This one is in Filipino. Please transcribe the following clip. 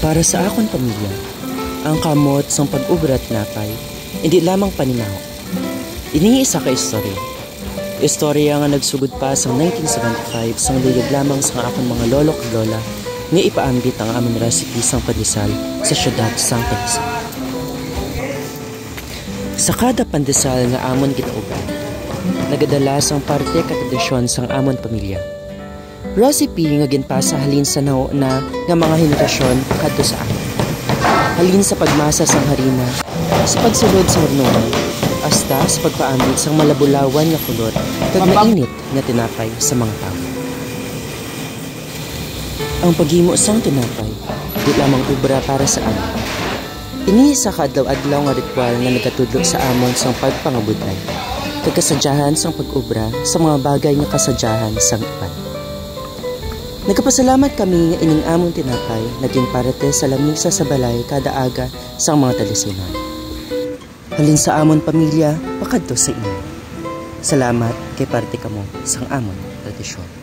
Para sa akon pamilya, ang kamot sang pag-ubra at napay, hindi lamang paninahok. Ini isa ka istorya. Istorya nga nagsugod pa sa 1975 sang luyag lamang sa akong mga lolo kag lola nga ipaambit ang aming recipe sang pandesal sa syudad sang Talisay. Sa kada pandesal nga amon ginauban, nagadala sang parte ka tradisyon sang amon pamilya. Recipe nga ginpasa halin sa na nga mga henerasyon kadto sa amin. Halin sa pagmasa sang harina, sa pagsulod sa hornona, hasta sa pagpaambit sang malabulawan nga kulor kag mainit nga tinapay sa mga tao. Ang paghimo sang tinapay, di lamang ubra para sa amin. Ini sa kadlaw-adlaw nga ritual nga nagatudlo sa amon sang pagpangabutlay, kag kasadyahan sang pag-ubra sa mga bagay nga kasadyahan sang iban. Nagkapasalamat kami nga ining among tinapay naging parte sa lamisa sa balay kada aga sang mga Talisaynon. Halin sa amon pamilya, pakadto sa inyo. Salamat kay parte kamo sang amon tradisyon.